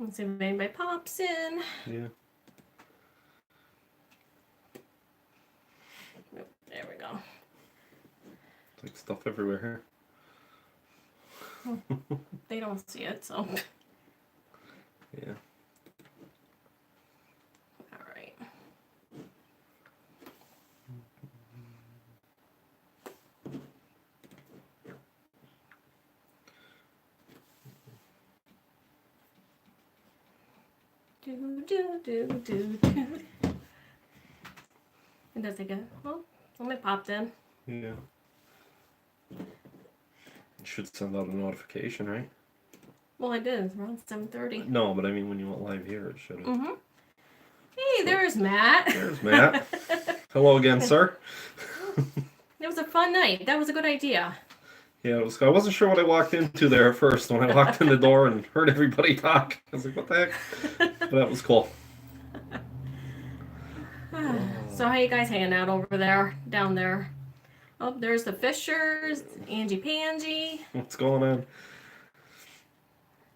Let's see if anybody pops in. Yeah. There we go. Like stuff everywhere here. They don't see it, so. Yeah. All right. Do. And does it go? Oh, somebody popped in. Yeah. You should send out a notification, right? Well, I did. It's around 7:30. No, but I mean when you went live here, it should have. Mm-hmm. Hey, there's Matt. There's Matt. Hello again, sir. It was a fun night. That was a good idea. Yeah, it was. I wasn't sure what I walked into there at first when I walked in the door and heard everybody talk. I was like, what the heck? But that was cool. So how you guys hanging out over there, down there? Oh, there's the Fishers, Angie Pangie. What's going on?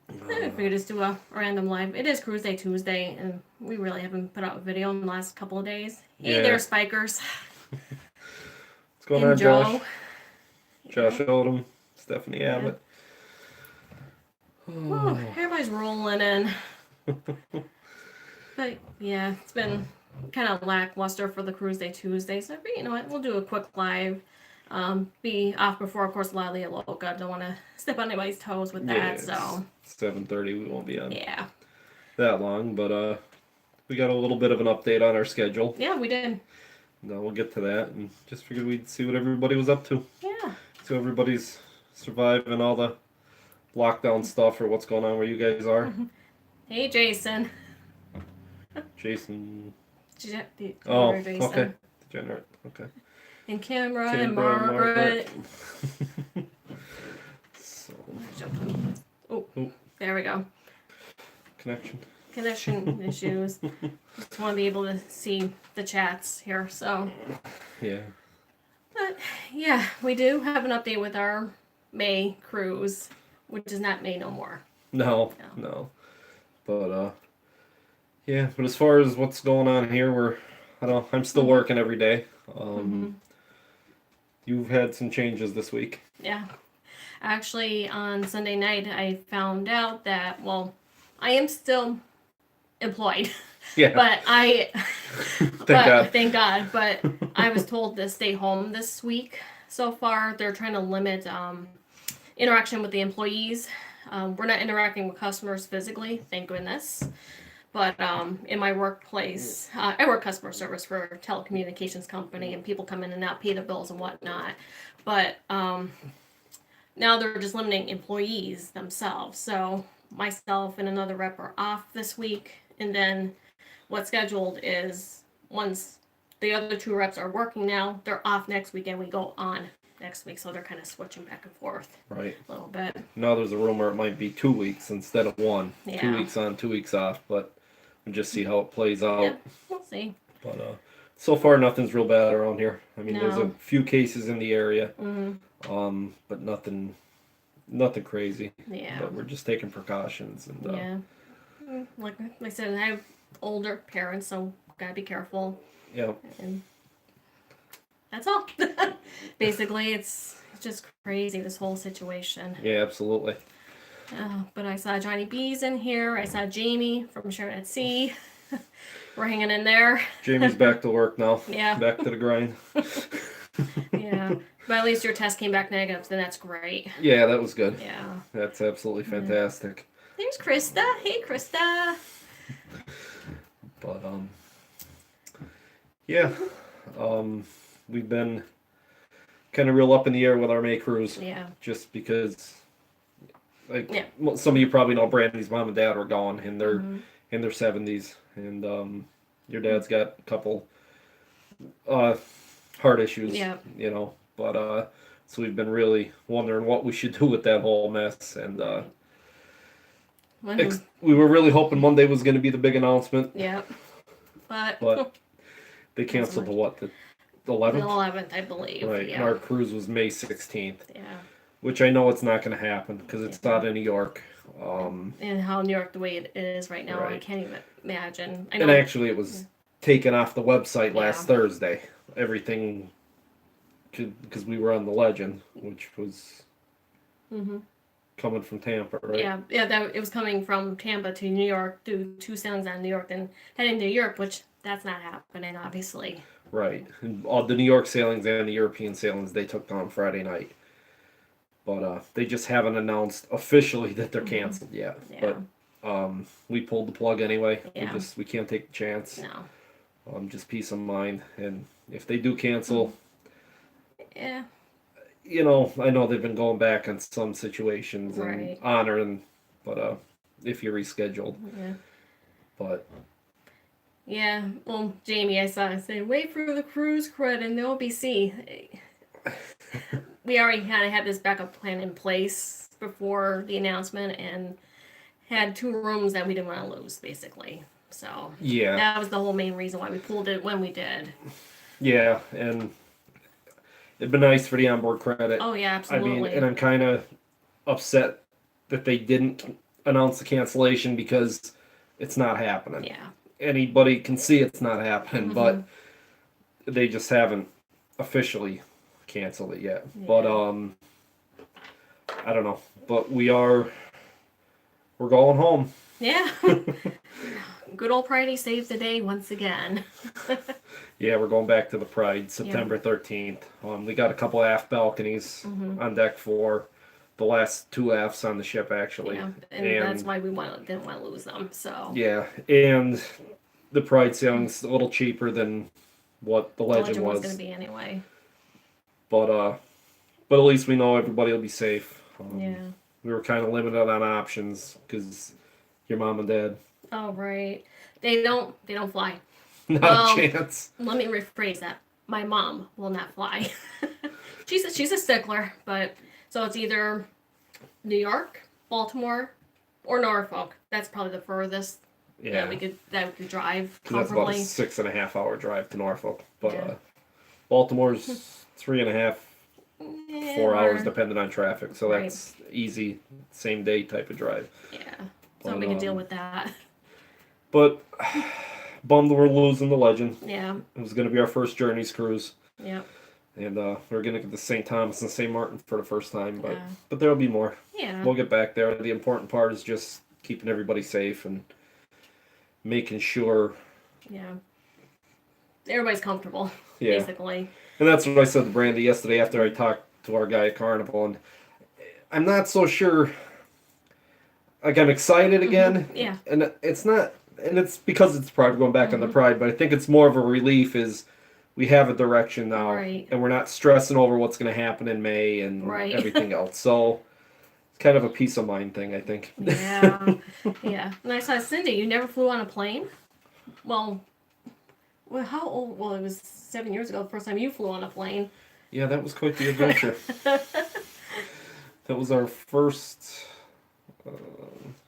I figured just do a random live. It is Cruiseday Tuesday, and we really haven't put out a video in the last couple of days. Hey there, Spikers. What's going and on, Joe. Josh Odom, Stephanie Abbott. Oh, everybody's rolling in. But yeah, it's been kind of lackluster for the Cruiseday Tuesday. So you know what, we'll do a quick live. Be off before, of course, La Loca. Don't want to step on anybody's toes with that. So 7:30, we won't be on that long, but we got a little bit of an update on our schedule. Yeah, we did. No, we'll get to that, and just figured we'd see what everybody was up to. Yeah. So everybody's surviving all the lockdown stuff, or what's going on where you guys are. Hey, Jason. Jason. Jason. Okay. Degenerate. Okay. And Camera and Margaret. So. Oh, there we go. Connection issues. Just want to be able to see the chats here, so. Yeah. But, yeah, we do have an update with our May cruise, which is not May no more. No. But, yeah, but as far as what's going on here, I'm still working every day. You've had some changes this week. Yeah. Actually, on Sunday night, I found out that, well, I am still employed. Yeah. But Thank God. But I was told to stay home this week. So far, they're trying to limit interaction with the employees. We're not interacting with customers physically, thank goodness. But in my workplace, I work customer service for a telecommunications company, and people come in and out, pay the bills and whatnot. But now they're just limiting employees themselves. So myself and another rep are off this week, and then what's scheduled is once the other two reps are working now, they're off next week, and we go on next week. So they're kind of switching back and forth a little bit. Now there's a rumor it might be 2 weeks instead of one. Yeah. 2 weeks on, 2 weeks off, but we'll just see how it plays out. Yeah, we'll see. But so far nothing's real bad around here. I mean, there's a few cases in the area, but nothing crazy. Yeah. But we're just taking precautions. And yeah. Like I said, I have older parents, so gotta be careful. Yeah. And that's all. Basically, it's just crazy, this whole situation. Yeah, absolutely. But I saw Johnny B's in here. I saw Jamie from Sharon at Sea. We're hanging in there. Jamie's back to work now. Yeah. Back to the grind. Yeah. But at least your test came back negative, so that's great. Yeah, that was good. Yeah. That's absolutely fantastic. There's Krista. Hey, Krista. But, yeah. We've been kind of real up in the air with our May cruise. Yeah. Just because, some of you probably know Brandy's mom and dad were gone in their 70s, and your dad's got a couple heart issues. Yeah. You know, but so we've been really wondering what we should do with that whole mess, and we were really hoping Monday was going to be the big announcement. Yeah. But they canceled the 11th? The 11th, I believe. Right, yeah. and our cruise was May 16th. Yeah. which I know it's not going to happen because it's Yeah. not in New York. And how New York the way it is right now, I Right. can't even imagine. I And know. actually, it was taken off the website last Yeah. Thursday. Everything, because we were on the Legend, which was Hmm. coming from Tampa, right? Yeah, that it was coming from Tampa to New York, do two sailings on New York, then heading to Europe, which that's not happening, obviously. Right. And all the New York sailings and the European sailings they took on Friday night. But they just haven't announced officially that they're canceled yet. Yeah. But we pulled the plug anyway. Yeah. We can't take the chance. No. Just peace of mind. And if they do cancel, Yeah. you know, I know they've been going back on some situations and Right. honoring, but if you rescheduled, Yeah. but Yeah. Well, Jamie, I saw. I said, wait for the cruise credit and they'll be see. We already kind of had this backup plan in place before the announcement and had two rooms that we didn't want to lose, basically. So yeah, that was the whole main reason why we pulled it when we did. yeah, and it'd been nice for the onboard credit. Oh yeah, I mean, absolutely. and I'm kind of upset that they didn't announce the cancellation because it's not happening. Yeah. Anybody can see it's not happening, Mhm. but they just haven't officially canceled it yet. Yeah. But I don't know. But we're going home. Yeah. Good old Pridey saved the day once again. Yeah, we're going back to the Pride, September 13th. We got a couple aft balconies on deck 4. The last 2 afts on the ship, actually. Yeah, and that's why we didn't want to lose them. So Yeah, and the Pride sailing's a little cheaper than what the the Legend was was. going to be anyway. But at least we know everybody will be safe. Yeah. We were kind of limited on options because your mom and dad. Oh right. They don't fly. Not Well, a chance. Let me rephrase that. My mom will not fly. she's a stickler, but so it's either New York, Baltimore, or Norfolk. That's probably the furthest Yeah, that we could drive 'cause that's about a comfortably. 6.5 hour drive to Norfolk. But Yeah. Baltimore's 3.5, Yeah, 4 hours or- depending on traffic. So Right. that's easy, same day type of drive. Yeah. So But, we can deal with that. But bummed we're losing the Legend. Yeah. It was going to be our first Journeys cruise. Yeah. And we're going to get to St. Thomas and St. Martin for the first time. But Yeah. but there'll be more. Yeah. We'll get back there. The important part is just keeping everybody safe and making sure. Yeah. Everybody's comfortable, Yeah. basically. And that's what I said to Brandy yesterday after I talked to our guy at Carnival. And I'm not so sure. Like, I'm excited again. Yeah. And it's not. And it's because it's Pride. We're going back on the Pride. But I think it's more of a relief is we have a direction now. Right. And we're not stressing over what's going to happen in May and Right. everything else. So it's kind of a peace of mind thing, I think. Yeah. Yeah. And I saw Cindy, you never flew on a plane? Well, how old? Well, it was 7 years ago, the first time you flew on a plane. Yeah, that was quite the adventure. That was our first.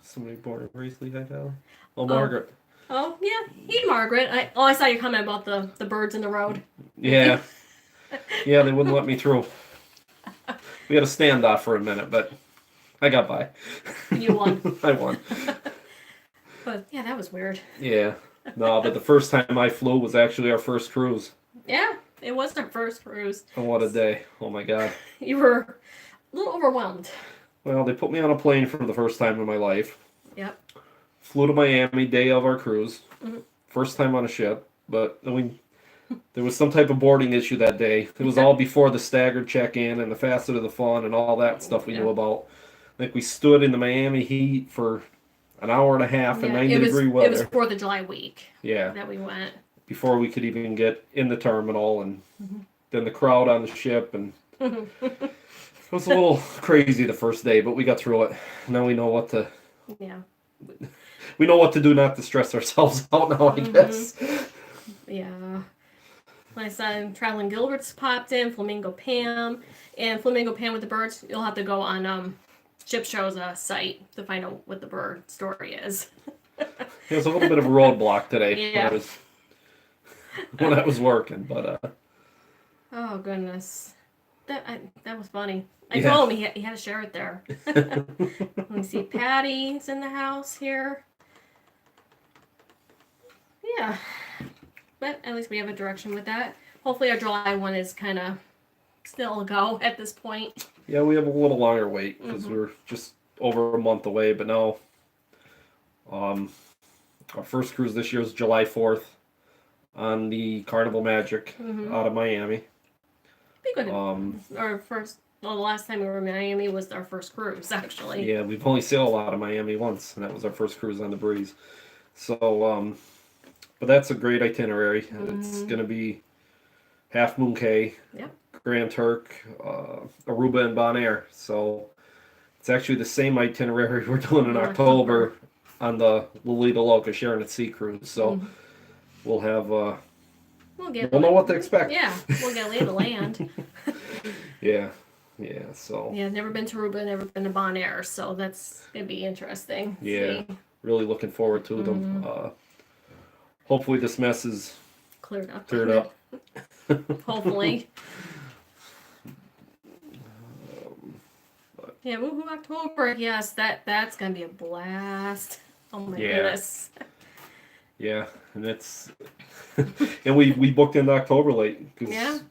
Somebody born in raised Lehigh Valley. Oh, Margaret. Oh, yeah. Hey, Margaret. I saw your comment about the birds in the road. Yeah. Yeah, they wouldn't let me through. We had a standoff for a minute, but I got by. You won. I won. But, yeah, that was weird. Yeah. No, but the first time I flew was actually our first cruise. Yeah, it was our first cruise. And what a day. Oh, my God. You were a little overwhelmed. Well, they put me on a plane for the first time in my life. Yep. Flew to Miami, day of our cruise. Mhm. First time on a ship. But there was some type of boarding issue that day. It was all before the staggered check-in and the facet of the fun and all that stuff we knew about. Like, we stood in the Miami heat for an hour and a half in 90-degree weather. It was 4th of July week Yeah. that we went. Before we could even get in the terminal, and then the crowd on the ship, and it was a little crazy the first day, but we got through it. Now we know what to Yeah. do not to stress ourselves out now, I guess. Yeah. My son, Traveling Gilbert's popped in, Flamingo Pam, and Flamingo Pam with the birds. You'll have to go on Ship Show's site to find out what the bird story is. It was a little bit of a roadblock today Yeah. when I was working, but Oh, goodness. that was funny. I Yeah. told him he had to share it there. Let me see. Patty's in the house here. Yeah. But at least we have a direction with that. Hopefully our July one is kind of still a go at this point. Yeah, we have a little longer wait because we're just over a month away. But now, our first cruise this year is July 4th on the Carnival Magic out of Miami. Be good. Our first, well, the last time we were in Miami was our first cruise, actually. Yeah, we've only sailed out of Miami once, and that was our first cruise on the Breeze. So, but that's a great itinerary. It's going to be Half Moon Cay, Yep. Grand Turk, Aruba, and Bonaire. So it's actually the same itinerary we're doing in October on the Lolita Loca Sharon at Sea cruise. So we'll have we'll know what to expect. Yeah, we'll get lay of the land. Yeah. So yeah, never been to Aruba, never been to Bonaire, so that's gonna be interesting. Yeah, really looking forward to them. Hopefully this mess is Cleared up. Hopefully. Yeah, woohoo October. Yes, that's gonna be a blast. Oh my goodness. Yeah, and it's and we booked into October late because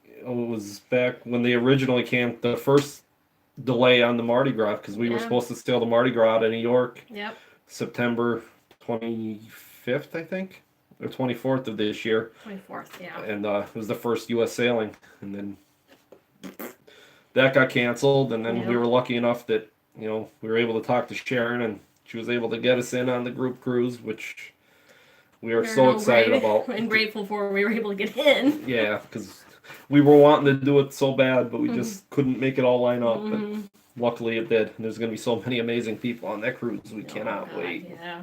it was back when they originally came. The first delay on the Mardi Gras because we were supposed to sail the Mardi Gras out of New York. Yep. September 25th, I think, or 24th of this year. 24th, yeah. And it was the first U.S. sailing, and then that got canceled. And then we were lucky enough that we were able to talk to Sharon, and she was able to get us in on the group cruise, which we're so excited about and grateful for. We were able to get in. Yeah, because we were wanting to do it so bad, but we just couldn't make it all line up. But luckily it did. And there's going to be so many amazing people on that cruise. We cannot wait. Yeah.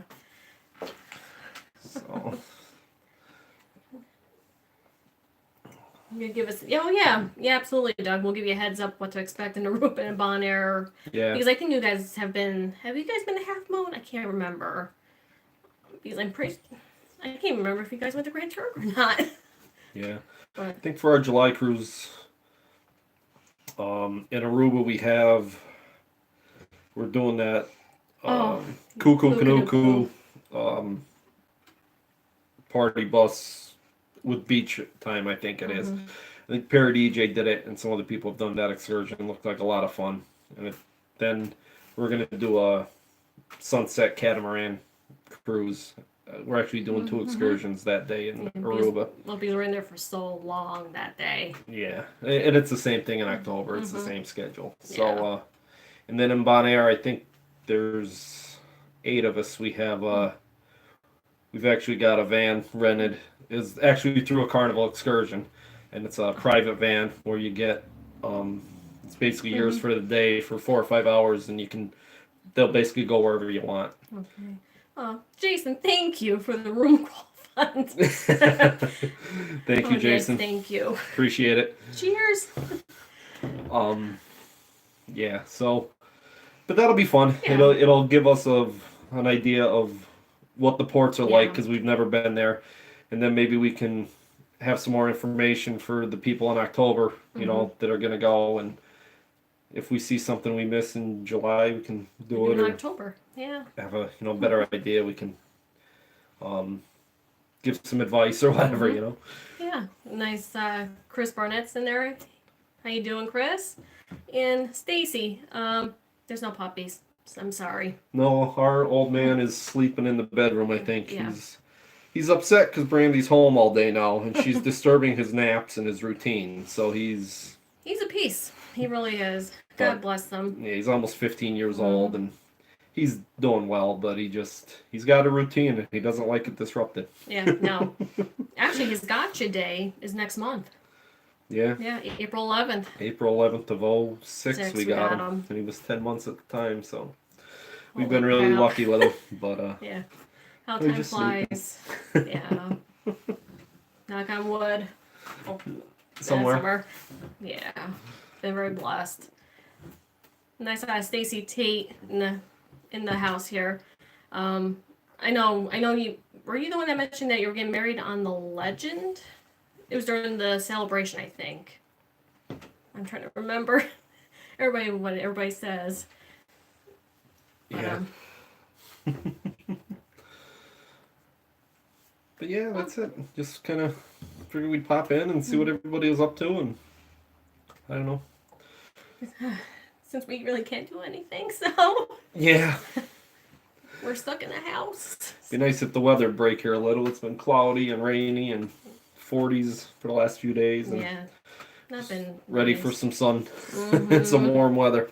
So. You give us, yeah, absolutely, Doug. We'll give you a heads up what to expect in Aruba and Bonaire. Yeah. Because I think you guys have you guys been to Half Moon? I can't remember. Because I can't remember if you guys went to Grand Turk or not. Yeah. But I think for our July cruise, in Aruba we're doing that Cuckoo Kanuku party bus with beach time, I think it is. I think Perry DJ did it, and some other people have done that excursion. It looked like a lot of fun. And then we're going to do a sunset catamaran cruise. We're actually doing 2 excursions that day in Aruba. Well, because we're in there for so long that day. Yeah, and it's the same thing in October. It's the same schedule. So, and then in Bonaire, I think there's 8 of us. We've actually got a van rented. It's actually through a Carnival excursion, and it's a private van where you get it's basically yours for the day for 4 or 5 hours, and they'll basically go wherever you want. Okay. Jason, thank you for the room call fund. Thank you, Jason. Yes, thank you. Appreciate it. Cheers. Yeah. So, but that'll be fun. Yeah. It'll give us an idea of what the ports are like because we've never been there, and then maybe we can have some more information for the people in October, that are gonna go, and if we see something we miss in July, we can do it. In October, yeah. Have a better idea. We can give some advice or whatever, Yeah, nice. Chris Barnett's in there. How you doing, Chris? And Stacy. There's no puppies. I'm sorry. No, our old man is sleeping in the bedroom. I think Yeah. he's upset because Brandy's home all day now, and she's disturbing his naps and his routine. So he's a piece. He really is. God bless them. Yeah, he's almost 15 years old, and he's doing well, but he's got a routine, and he doesn't like it disrupted. Yeah, no. Actually, his gotcha day is next month. Yeah. Yeah, April 11th. April 11th of 06, we got him. And he was 10 months at the time, so we've been really lucky with him. But yeah. How time flies. Yeah. Knock on wood. Oh, somewhere. Yeah. Been very blessed. Nice to have Stacy Tate in the house here. I know you were you the one that mentioned that you were getting married on the Legend? It was during the celebration, I think. I'm trying to remember what everybody says. But, Yeah. But yeah, that's it. Just kind of figured we'd pop in and see what everybody was up to, and I don't know. Since we really can't do anything, so Yeah. we're stuck in the house. Be nice if the weather would break here a little. It's been cloudy and rainy and 40s for the last few days. And Yeah. Not been ready nice. for some sun and some warm weather.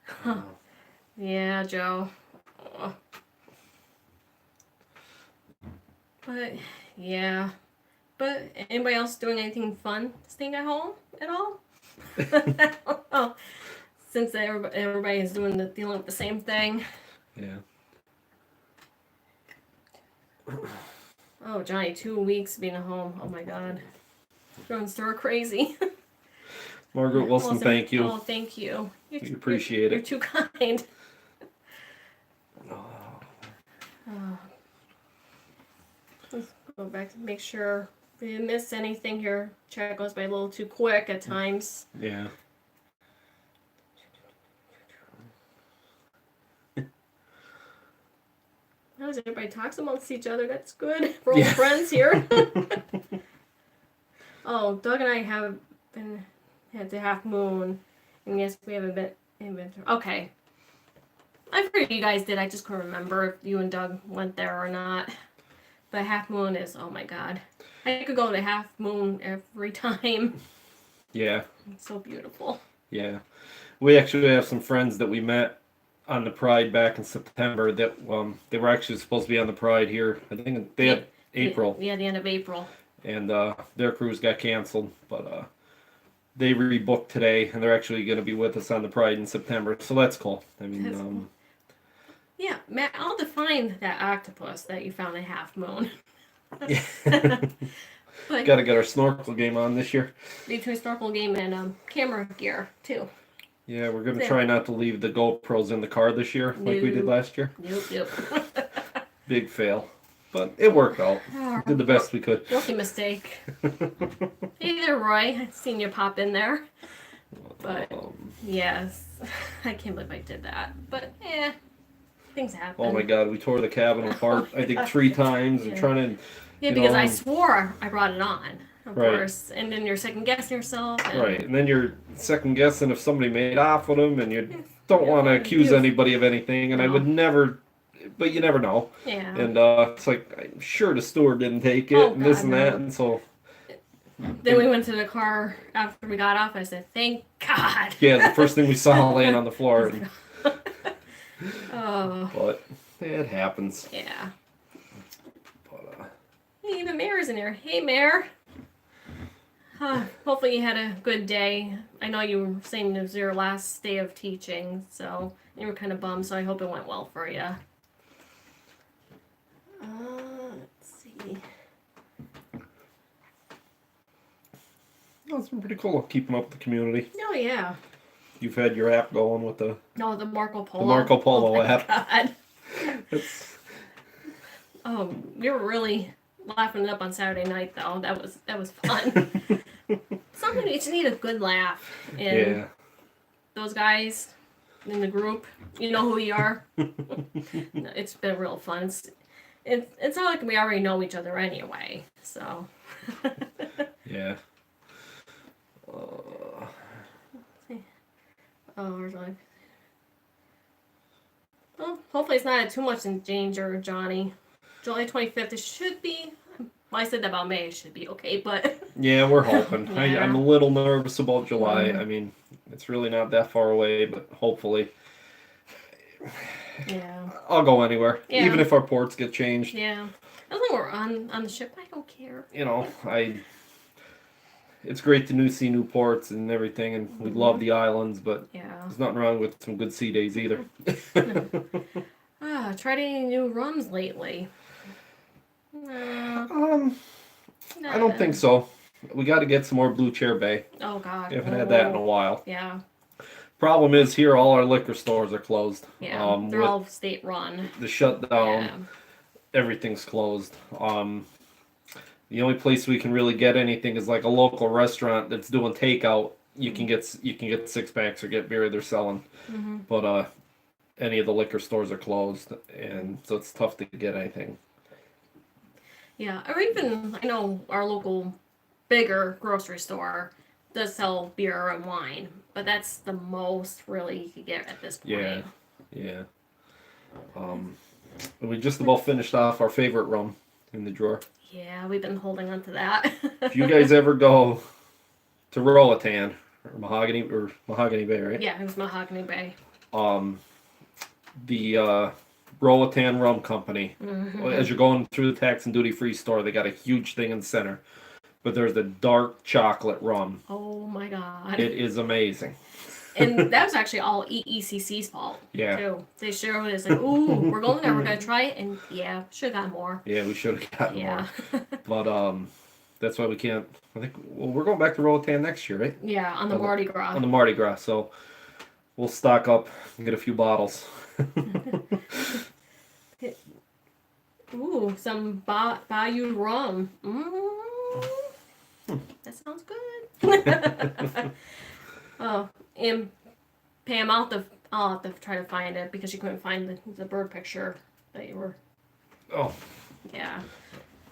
Huh. Yeah, Joe. Oh. But yeah. But anybody else doing anything fun? Staying at home at all? Oh, since everybody is dealing with the same thing. Yeah. Oh, Johnny, 2 weeks being at home. Oh my God, going stir crazy. Margaret Wilson, thank you. Oh, thank you. We appreciate it. You're too kind. Let's go back to make sure we didn't miss anything here. Chat goes by a little too quick at times. Yeah. As everybody talks amongst each other, that's good. We're all friends here. Oh, Doug and I have been had the half moon, and yes, we haven't been. Okay, I figured you guys did. I just couldn't remember if you and Doug went there or not. But half moon is, oh my God, I could go to half moon every time. Yeah. It's so beautiful. Yeah. We actually have some friends that we met on the Pride back in September that they were actually supposed to be on the Pride here. I think they had April. Yeah, the end of April. And their cruise got canceled, but they rebooked today, and they're actually going to be with us on the Pride in September. So that's cool. I mean, Cool. Yeah, Matt, I'll define that octopus that you found in Half Moon. But got to get our snorkel game on this year. between snorkel game and camera gear too. Yeah, we're going to try not to leave the GoPros in the car this year like we did last year. Nope. Big fail. But it worked out. Did the best we could. Rookie mistake. Hey there, Roy. I've seen you pop in there. But, yes. I can't believe I did that. But, things happen. Oh my God, we tore the cabin apart, I think 3 times and trying to... Yeah, because I swore I brought it on, of Right. course. And then you're second guessing yourself. And Right, and then you're second guessing if somebody made off with them, and you don't want to accuse anybody of anything, and I would never, but you never know. Yeah. And it's like, I'm sure the steward didn't take it, and this and that, and so... Then we went to the car after we got off. I said, thank God. Yeah, the first thing we saw laying on the floor. And, Oh. but it happens. Yeah. But, Hey, even Mayor's in here. Hey, Mayor. Hopefully you had a good day. I know you were saying it was your last day of teaching, so you were kind of bummed, so I hope it went well for you. Let's see. no, it's been pretty cool keeping up with the community. Oh, yeah. You've had your app going with the No, the Marco Polo. The Marco Polo oh my app. God. It's, We were really laughing it up on Saturday night, though. That was fun. Sometimes you just need a good laugh. And yeah. those guys in the group, you know who you are. It's been real fun. It's not like we already know each other anyway, so. Yeah. Oh, where's my... Well, hopefully it's not too much in danger, Johnny. July 25th, it should be... Well, I said that about May, it should be okay, but... Yeah, we're hoping. Yeah. I'm a little nervous about July. I mean, it's really not that far away, but hopefully... Yeah. I'll go anywhere, Yeah. even if our ports get changed. Yeah. As long as we're on the ship, I don't care. You know, it's great to see new ports and everything, and we love the islands, but Yeah. there's nothing wrong with some good sea days either. Tried any new rums lately? I don't think so. We got to get some more Blue Chair Bay. Oh, God. We haven't had that in a while. Yeah. Problem is, here all our liquor stores are closed. Yeah. They're with all state run. the shutdown. Yeah. Everything's closed. The only place we can really get anything is like a local restaurant that's doing takeout. You can get 6-packs or get beer they're selling, but any of the liquor stores are closed, and so it's tough to get anything. Yeah, or even I know our local bigger grocery store does sell beer and wine, but that's the most really you could get at this point. Yeah. We just about finished off our favorite rum in the drawer. Yeah, we've been holding on to that. If you guys ever go to Roatan or Mahogany Bay, right? Yeah, it was Mahogany Bay. The Roatan Rum Company. As you're going through the tax and duty free store, they got a huge thing in the center. But there's the dark chocolate rum. Oh my god. It is amazing. And that was actually all EECC's fault. Yeah. Too. They showed us like, ooh, we're going there, we're gonna try it, and yeah, should have got more. Yeah, we should have gotten more. But that's why we can't. I think we're going back to Roatan next year, right? Yeah, on the Mardi Gras. On the Mardi Gras, so we'll stock up and get a few bottles. Ooh, some Bayou rum. That sounds good. Oh, and Pam, I'll have to try to find it because you couldn't find the bird picture that you were. Oh. Yeah.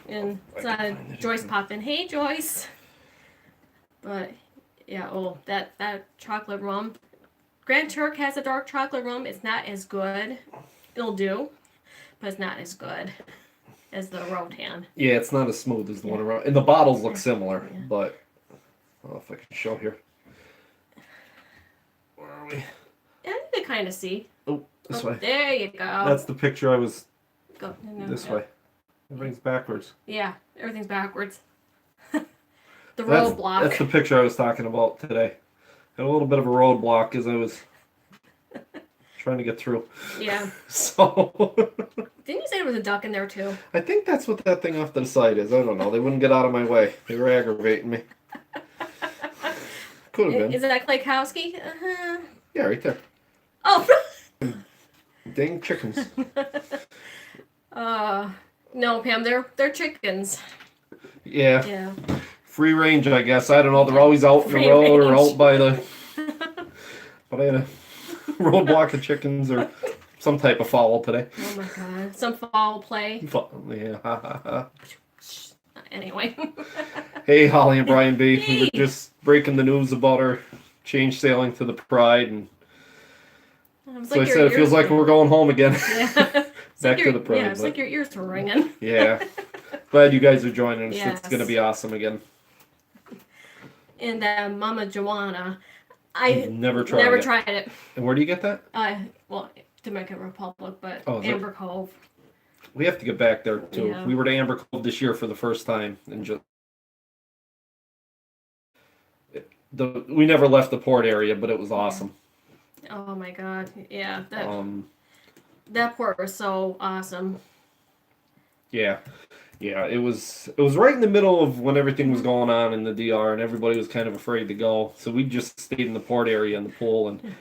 And Joyce popped in. Hey, Joyce. But yeah, that chocolate rum. Grand Turk has a dark chocolate rum. It's not as good. It'll do, but it's not as good as the Roatan. Yeah, it's not as smooth as the one around. And the bottles look similar, but I don't know if I can show here. Where are we? Yeah, you can kind of see. Oh, this way. There you go. That's the picture I was. Go. This way. Everything's backwards. Yeah, everything's backwards. The roadblock. That's the picture I was talking about today. Had a little bit of a roadblock as I was trying to get through. Yeah. So. Didn't you say there was a duck in there too? I think that's what that thing off to the side is. I don't know. They wouldn't get out of my way. They were aggravating me. Could have been. Is it that Klaykowski? Uh-huh. Yeah, right there. Oh. Dang chickens. No, Pam. They're chickens. Yeah. Yeah. Free range, I guess. I don't know. They're always out in the road or out by the. But I had a roadblock of chickens or some type of fowl today. Oh my god. Some foul play. Yeah. Anyway. Hey, Holly and Brian B. We were just breaking the news about our change sailing to the Pride, and so I said it feels like we're going home again. Yeah. Back to the Pride. Yeah, it's like your ears were ringing. Yeah. Glad you guys are joining us. Yes. It's going to be awesome again. And Mama Joanna, I never tried it. And where do you get that? Well, Dominican Republic, but Oh, Amber Cove. We have to get back there too. Yeah. We were to Amber Cove this year for the first time, and we never left the port area, but it was awesome. Oh my god, yeah, that port was so awesome. Yeah, it was right in the middle of when everything was going on in the DR, and everybody was kind of afraid to go. So we just stayed in the port area in the pool, and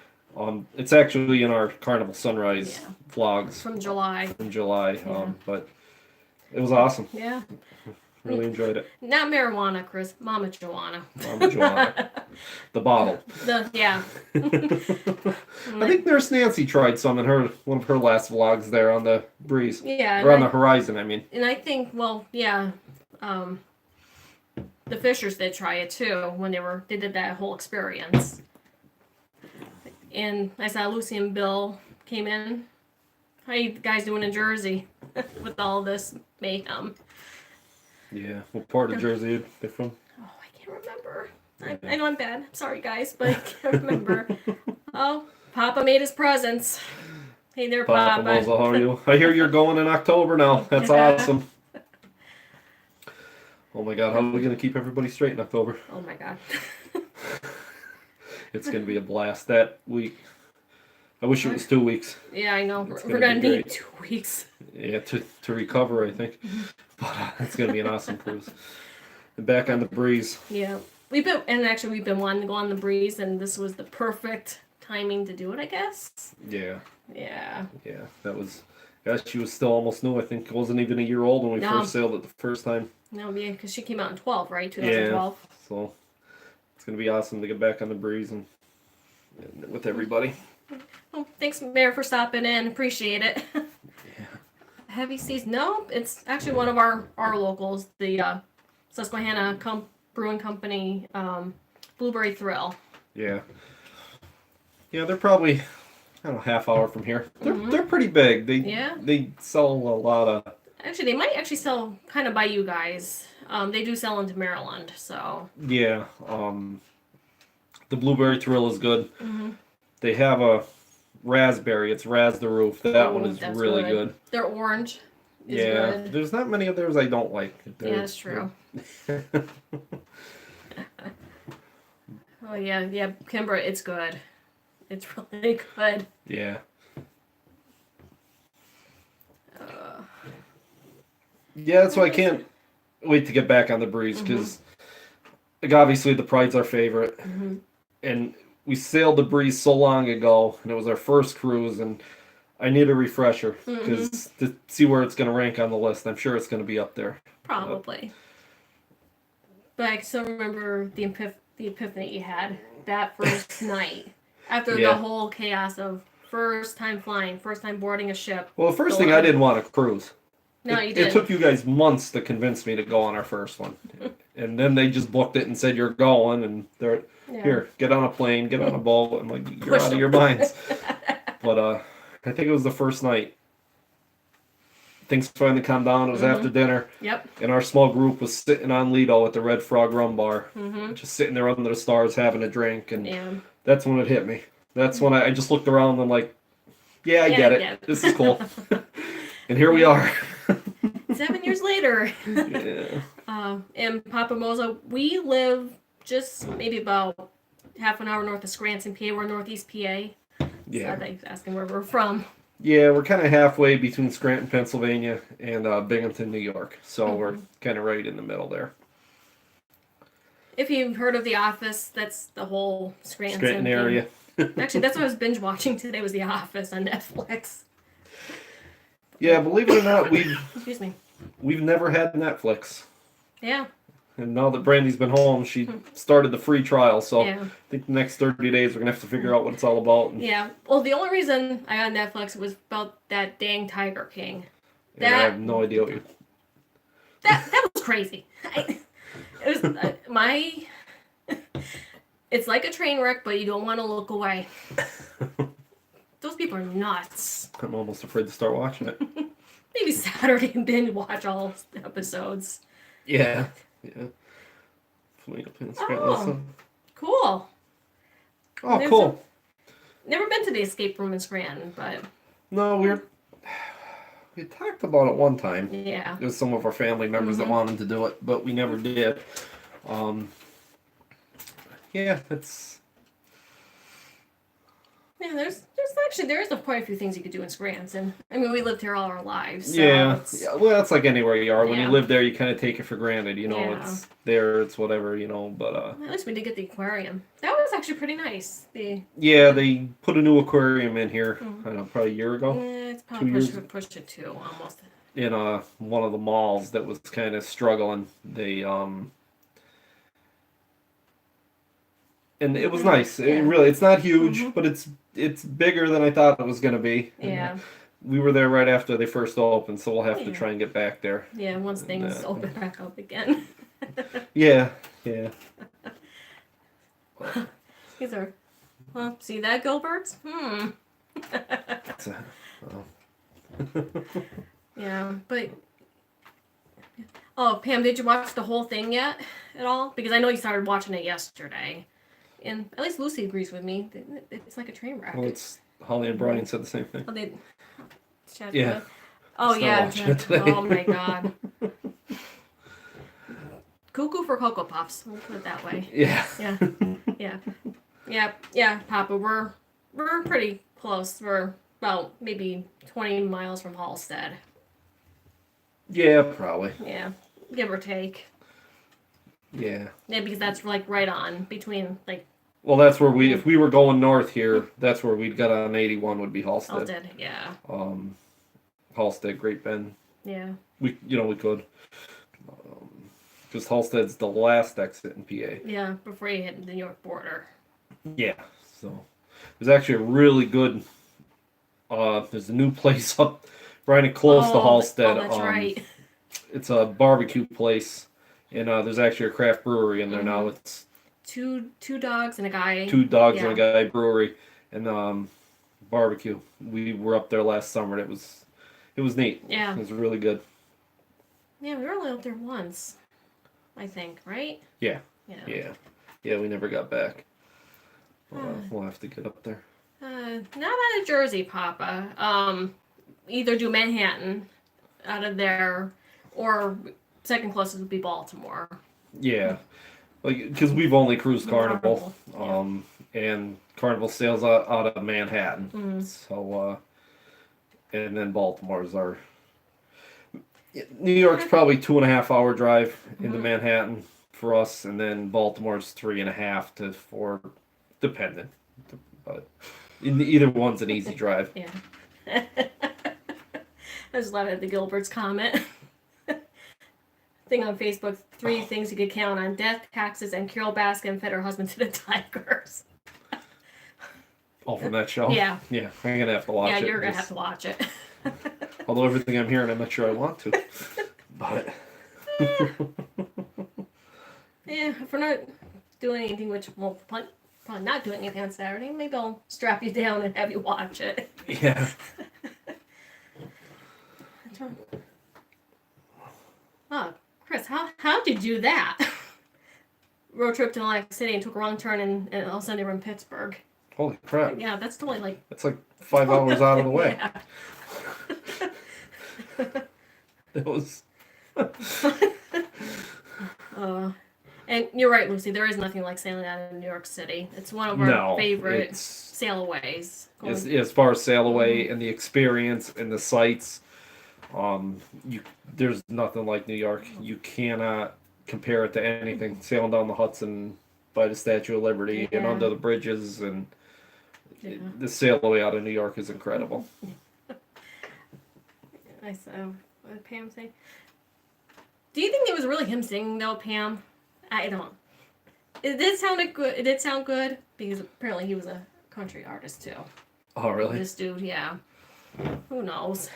it's actually in our Carnival Sunrise vlogs from July. But it was awesome. Yeah. Really enjoyed it. Not marijuana, Chris. Mama Joanna. Mama Joanna. The bottle. Yeah. I think Nurse Nancy tried some in one of her last vlogs there on the breeze. Yeah. Or on the horizon, I mean. And I think, well, yeah, the Fishers did try it too when they did that whole experience. And I saw Lucy and Bill came in. How you guys doing in Jersey with all this mayhem? Yeah, what part of Jersey are they from? Oh, I can't remember. I know I'm bad. Sorry, guys, but I can't remember. Oh, Papa made his presents. Hey there, Papa. How are you? I hear you're going in October now. That's awesome. Oh my God, how are we going to keep everybody straight in October? Oh my God. It's going to be a blast that week. I wish it was 2 weeks. Yeah, I know. We're going to need 2 weeks. Yeah, to recover, I think. But it's going to be an awesome cruise. And back on the breeze. Yeah. We've been wanting to go on the breeze, and this was the perfect timing to do it, I guess. Yeah. Yeah. Yeah, that was... Gosh, she was still almost new. I think it wasn't even a year old when we first sailed it the first time. No, yeah, because she came out in 12, right? Yeah. 2012. So it's gonna be awesome to get back on the breeze and with everybody. Oh, thanks, Mayor, for stopping in. Appreciate it. Yeah. Heavy Seas. No, it's actually one of our locals, the Susquehanna Brewing Company, Blueberry Thrill. Yeah. Yeah, they're probably, I don't know, half hour from here. They're pretty big. They sell a lot of. Actually, they might actually sell kind of by you guys. They do sell into Maryland, so. Yeah. The Blueberry Thrill is good. Mm-hmm. They have a raspberry. It's Raz the Roof. That one is really good. Their orange is yeah, good. There's not many of theirs I don't like. Yeah, that's true. Oh yeah, Kimbra, it's good. It's really good. Yeah. Yeah, that's why I can't wait to get back on the breeze because, like, obviously the Pride's our favorite, and we sailed the breeze so long ago, and it was our first cruise, and I need a refresher because to see where it's going to rank on the list. I'm sure it's going to be up there. Probably. But I still remember the epiphany you had that first night after the whole chaos of first time flying, first time boarding a ship. Well, the first thing I didn't want to cruise. No, you didn't. It took you guys months to convince me to go on our first one. And then they just booked it and said, you're going. And they're, here, get on a plane, get on a boat. I'm like, you're out of your minds. But I think it was the first night. Things finally calmed down. It was after dinner. Yep. And our small group was sitting on Lido at the Red Frog Rum Bar. Just sitting there under the stars having a drink. And that's when it hit me. That's when I just looked around and I'm like, yeah, I get it. This is cool. And here we are. 7 years later. Yeah. In Papamoza, we live just maybe about half an hour north of Scranton, PA. We're Northeast PA. Yeah. So they asking where we're from. Yeah, we're kind of halfway between Scranton, Pennsylvania, and Binghamton, New York. So we're kind of right in the middle there. If you've heard of The Office, that's the whole Scranton area. Actually, that's what I was binge watching today was The Office on Netflix. Yeah, believe it or not, Excuse me. We've never had Netflix. Yeah. And now that Brandy's been home, she started the free trial. So I think the next 30 days we're going to have to figure out what it's all about. Yeah. Well, the only reason I got Netflix was about that dang Tiger King. I have no idea what you... That was crazy. It was It's like a train wreck, but you don't want to look away. Those people are nuts. I'm almost afraid to start watching it. Maybe Saturday and binge watch all the episodes. Yeah. Oh, cool. Oh, cool. Never been to the escape room in Scranton, but... No, we talked about it one time. Yeah. There's some of our family members that wanted to do it, but we never did. Yeah, it's... Yeah, there's quite a few things you could do in Scranton. I mean, we lived here all our lives. So yeah, well, that's like anywhere you are. When you live there, you kind of take it for granted. You know, it's there, it's whatever. You know, but at least we did get the aquarium. That was actually pretty nice. They put a new aquarium in here. I don't know, probably a year ago. Yeah, it's probably pushed it to almost. In one of the malls that was kind of struggling, they and it was nice. It really, it's not huge, but it's bigger than I thought it was going to be. Yeah. We were there right after they first opened, so we'll have to try and get back there. Yeah, once things open back up again. Yeah. These are, well, see that, Gilbert? Yeah, but... Oh, Pam, did you watch the whole thing yet at all? Because I know you started watching it yesterday. And at least Lucy agrees with me. It's like a train wreck. Well, it's Holly and Brian said the same thing. Oh, they... Yeah. Oh, yeah. Oh, my God. Cuckoo for Cocoa Puffs. We'll put it that way. Yeah. Yeah, Papa. We're pretty close. We're about maybe 20 miles from Halstead. Yeah, probably. Yeah, give or take. Yeah. Yeah, because that's like right on between like. Well, that's where if we were going north here, that's where we'd get on 81 would be Halstead. Halstead, yeah. Halstead, Great Bend. Yeah. We could. Because Halstead's the last exit in PA. Yeah, before you hit the New York border. Yeah, so there's actually a really good. There's a new place up right close to Halstead. Oh, that's right. It's a barbecue place, and there's actually a craft brewery in there now. It's two dogs and a guy. 2 dogs and a guy brewery, and barbecue. We were up there last summer, and it was neat. Yeah. It was really good. Yeah, we were only up there once, I think, right? Yeah. Yeah. Yeah, we never got back. We'll have to get up there. Not out of Jersey, Papa. Either do Manhattan out of there, or second closest would be Baltimore. Yeah, like because we've only cruised Carnival, and Carnival sails out of Manhattan. So, and then Baltimore's our. New York's probably 2.5 hour drive into Manhattan for us, and then Baltimore's 3.5 to 4, depending. But either one's an easy drive. Yeah. I just laughed at the Gilbert's comment. Thing on Facebook: 3 things you could count on: death, taxes, and Carol Baskin fed her husband to the tigers. Oh, from that show? Yeah. Yeah, I'm gonna have to watch it. Yeah, you're gonna have to watch it. Although everything I'm hearing, I'm not sure I want to. But yeah, if we're not doing anything, which we'll probably not doing anything on Saturday, maybe I'll strap you down and have you watch it. yeah. Oh, Chris, how did you do that? Road trip to Atlantic City and took a wrong turn, and all of a sudden they were in Pittsburgh. Holy crap. Yeah, that's totally like... That's like 5 hours out of the way. Yeah. It was... And you're right, Lucy, there is nothing like sailing out of New York City. It's one of our favorite sail-aways. As far as sail-away and the experience and the sights, there's nothing like New York. You cannot compare it to anything. Sailing down the Hudson by the Statue of Liberty and under the bridges, and the sail-away out of New York is incredible. I saw what did Pam say? Do you think it was really him singing though, Pam? I don't. It did sound good. It did sound good because apparently he was a country artist too. Oh, really? This dude, yeah. Who knows?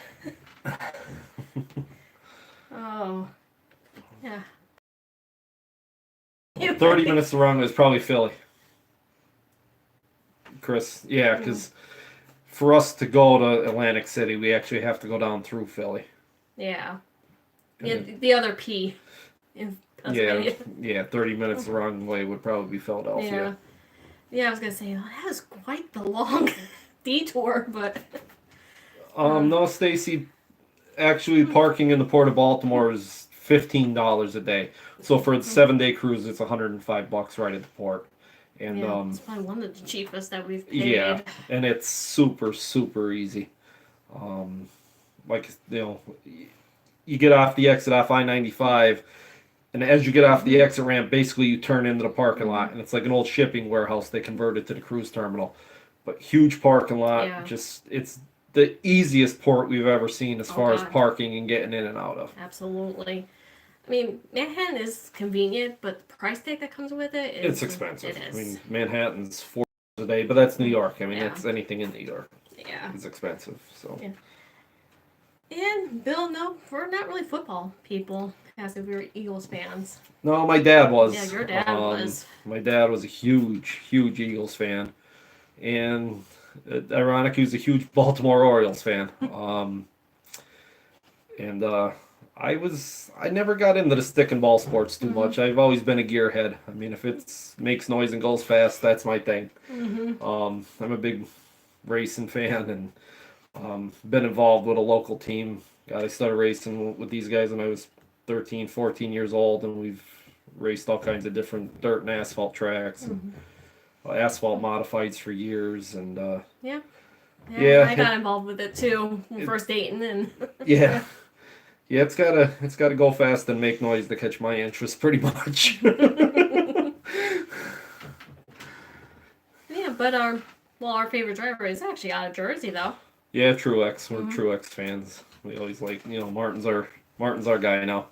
Oh, yeah. 30 minutes wrong is probably Philly. Chris, yeah, because for us to go to Atlantic City, we actually have to go down through Philly. Yeah. Yeah, the other P in Pennsylvania. Yeah, 30 minutes the wrong way would probably be Philadelphia. Yeah, I was going to say, that was quite the long detour, but... No, Stacy, actually parking in the Port of Baltimore is $15 a day. So for a 7-day cruise, it's $105 right at the port. And it's probably one of the cheapest that we've paid. Yeah, and it's super, super easy. Like, you get off the exit off I-95, and as you get off the exit ramp, basically you turn into the parking lot, and it's like an old shipping warehouse they converted to the cruise terminal. But huge parking lot, it's the easiest port we've ever seen as far as parking and getting in and out of. Absolutely. I mean, Manhattan is convenient, but the price tag that comes with it is... It's expensive. It is. I mean, Manhattan's $4 a day, but that's New York. I mean, that's anything in New York. Yeah. It's expensive, so... Yeah. And Bill, no, we're not really football people, as if we were Eagles fans. No, my dad was. Yeah, your dad was. My dad was a huge, huge Eagles fan. And ironic, he was a huge Baltimore Orioles fan. I never got into the stick and ball sports too much. I've always been a gearhead. I mean, if it makes noise and goes fast, that's my thing. I'm a big racing fan, and been involved with a local team. I started racing with these guys when I was 13, 14 years old, and we've raced all kinds of different dirt and asphalt tracks, and asphalt modifieds for years, and I got involved with it too when first dating, and yeah, it's gotta go fast and make noise to catch my interest, pretty much. Yeah, but our favorite driver is actually out of Jersey, though. Yeah, Truex. We're Truex fans. We always like, Martin's our guy now.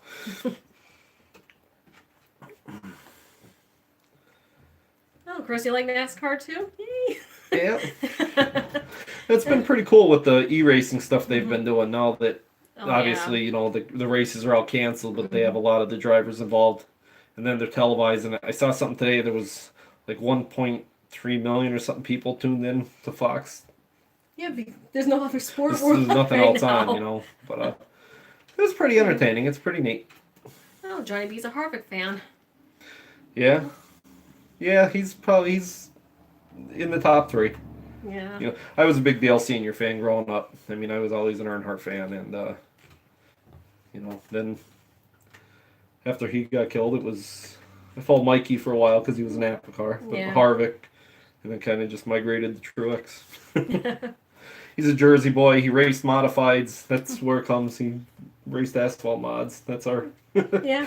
Oh, Chris, you like NASCAR too? Yay. Yeah. It's been pretty cool with the e-racing stuff they've been doing now that obviously, you know, the races are all canceled, but they have a lot of the drivers involved. And then they're televising it. I saw something today, there was like 1.3 million or something people tuned in to Fox. Yeah, there's no other sport. There's nothing right else now. on, you know. But it was pretty entertaining. It's pretty neat. Oh, Johnny B's a Harvick fan. Yeah. Yeah, he's in the top 3. Yeah. You know, I was a big Dale Senior fan growing up. I mean, I was always an Earnhardt fan, and you know, then after he got killed, I followed Mikey for a while because he was an Napa car, but Harvick, and then kind of just migrated to Truex. He's a Jersey boy. He raced modifieds. That's where it comes. He raced asphalt mods. That's our. Yeah.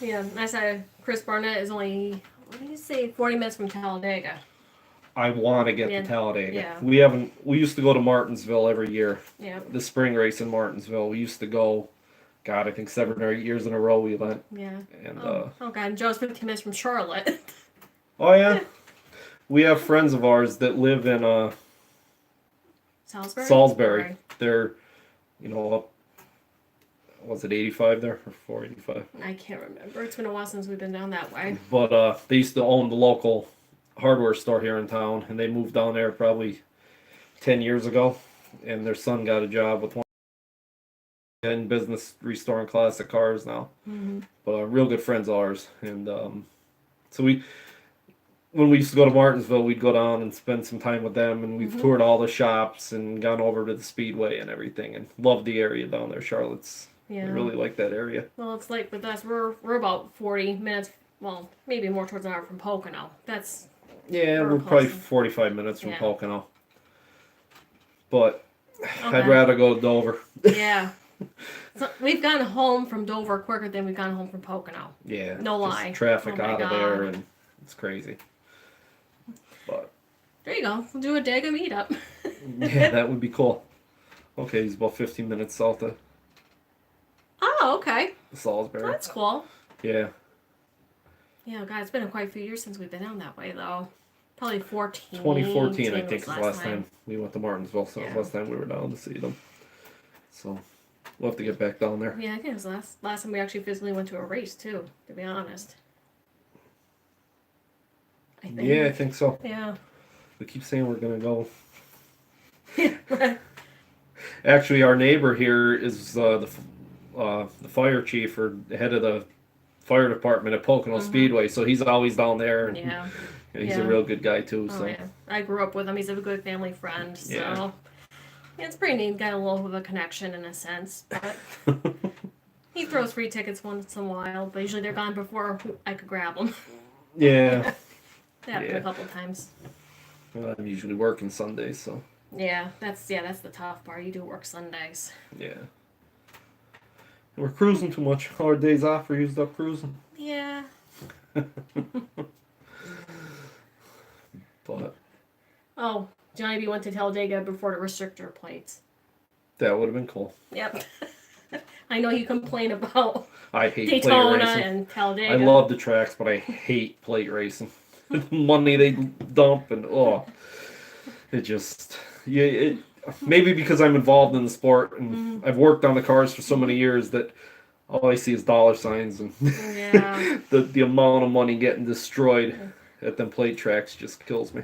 I said Chris Barnett is only, what did you say, 40 minutes from Talladega. I want to get to Talladega. Yeah. We used to go to Martinsville every year. Yeah. The spring race in Martinsville. We used to go, God, I think 7 or 8 years in a row we went. Yeah. And oh God, and Joe's 15 minutes from Charlotte. Oh yeah. We have friends of ours that live in Salisbury. They're, you know, up, was it 85 there or 485? I can't remember. It's been a while since we've been down that way. But they used to own the local hardware store here in town, and they moved down there probably 10 years ago, and their son got a job with one in business restoring classic cars now. Mm-hmm. But real good friends of ours, and so when we used to go to Martinsville, we'd go down and spend some time with them, and we've toured all the shops and gone over to the Speedway and everything, and loved the area down there. Charlotte's, I really like that area. Well, it's like with us, we're about 40 minutes, well, maybe more towards an hour from Pocono. That's we're probably 45 minutes from Pocono. But I'd rather go to Dover. Yeah. So we've gone home from Dover quicker than we've gone home from Pocono. Yeah. No lie. Traffic out of there, and it's crazy. But there you go. We'll do a Dega meetup. Yeah, that would be cool. Okay, he's about 15 minutes south of okay. Salisbury. That's cool. Yeah. Yeah, God, it's been quite a few years since we've been down that way, though. Probably 2014, I think, was the last time we went to Martinsville. So it was the last time we were down to see them. So we'll have to get back down there. Yeah, I think it was last time we actually physically went to a race, too, to be honest. I think. Yeah, I think so. Yeah. We keep saying we're going to go. Actually, our neighbor here is the fire chief or the head of the fire department at Pocono Speedway, so he's always down there. And, he's a real good guy too. So I grew up with him. He's a good family friend. So it's pretty neat. Got a little of a connection in a sense, but he throws free tickets once in a while. But usually they're gone before I could grab them. Yeah. That happened a couple of times. Well, I'm usually working Sundays, so. Yeah, that's the tough part. You do work Sundays. Yeah. We're cruising too much. All our days off are used up cruising. Yeah. But. Oh, Johnny B went to Talladega before the restrictor plates. That would have been cool. Yep. I know you complain about I hate Daytona plate racing. And Talladega. I love the tracks, but I hate plate racing. The money they dump and it just maybe because I'm involved in the sport and I've worked on the cars for so many years that all I see is dollar signs and the amount of money getting destroyed at them plate tracks just kills me.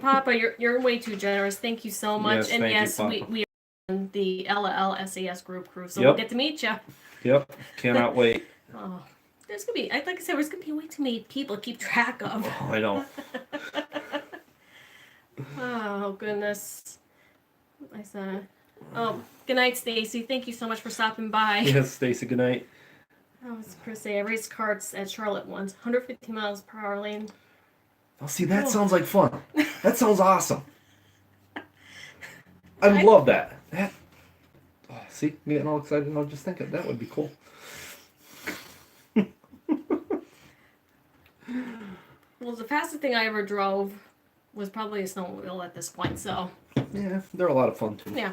Papa, you're way too generous. Thank you so much. Yes, we are in the LLSAS group crew, so we'll get to meet you. Yep, cannot wait. Oh, there's gonna be, like I said, there's gonna be way too many people to keep track of. Oh, I know. Oh goodness. I said, good night, Stacy. Thank you so much for stopping by. Yes, Stacy. Good night. I was Cruiseday. I raced karts at Charlotte once, 150 miles per hour lane. Oh, see, that sounds like fun. That sounds awesome. I love that. See, me getting all excited. And I'm just thinking that would be cool. Well, the fastest thing I ever drove was probably a snowmobile at this point, so. Yeah, they're a lot of fun, too. Yeah.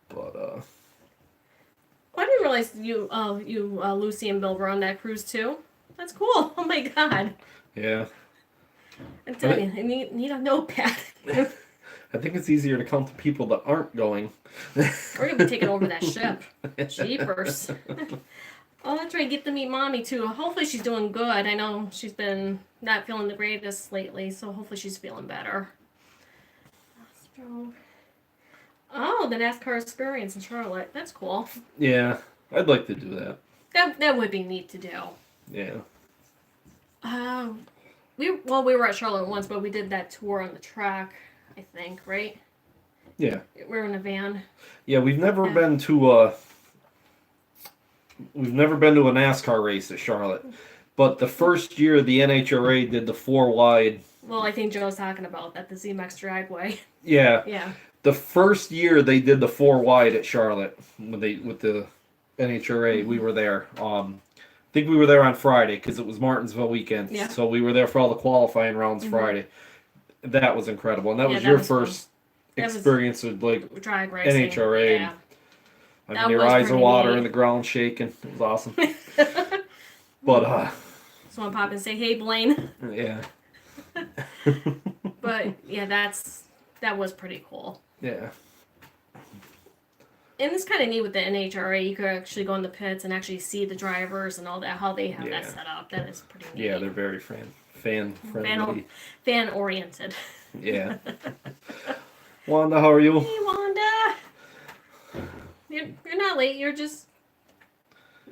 But, I didn't realize Lucy and Bill were on that cruise too. That's cool. Oh my god. Yeah. I'm telling you, I need a notepad. I think it's easier to count the people that aren't going. We're gonna be taking over that ship. Jeepers. Oh, that's right. Get to meet Mommy too. Hopefully she's doing good. I know she's been not feeling the greatest lately, so hopefully she's feeling better. Oh, the NASCAR experience in Charlotte. That's cool. Yeah, I'd like to do that. That would be neat to do. Yeah. We were at Charlotte once, but we did that tour on the track, I think, right? Yeah. We were in a van. Yeah, we've never been to a NASCAR race at Charlotte. But the first year the NHRA did the 4 wide. Well, I think Joe's talking about that, the ZMAX Dragway. Yeah. Yeah. The first year they did the 4 wide at Charlotte with the NHRA, we were there. I think we were there on Friday because it was Martinsville weekend. Yeah. So we were there for all the qualifying rounds Friday. That was incredible. And that was your first experience with like drag racing. NHRA. Yeah. I mean, your eyes are watering, the ground shaking. It was awesome. But someone pop and say, "Hey, Blaine." Yeah. But yeah, that was pretty cool. Yeah. And it's kind of neat with the NHRA. You could actually go in the pits and actually see the drivers and all that, how they have that set up. That is pretty neat. Yeah, they're very fan friendly. Fan oriented. Yeah. Wanda, how are you? Hey, Wanda. You're not late. You're just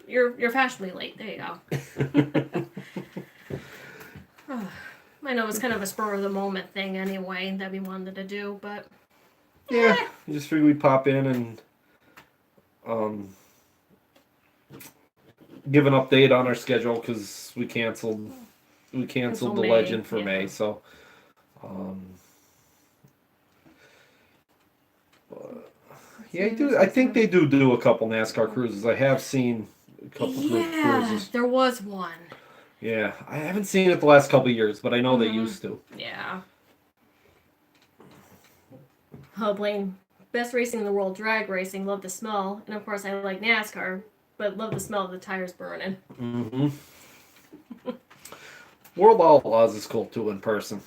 you're fashionably late. There you go. I know it's kind of a spur of the moment thing anyway that we wanted to do, but yeah, I just figured we'd pop in and give an update on our schedule because we canceled the May, Legend for May, so yeah, I think they do a couple NASCAR cruises. I have seen a couple cruises. There was one. Yeah, I haven't seen it the last couple of years, but I know they used to. Yeah. Oh, Blaine. Best racing in the world, drag racing. Love the smell. And of course, I like NASCAR, but love the smell of the tires burning. Mm-hmm. World Outlaws is cool too in person.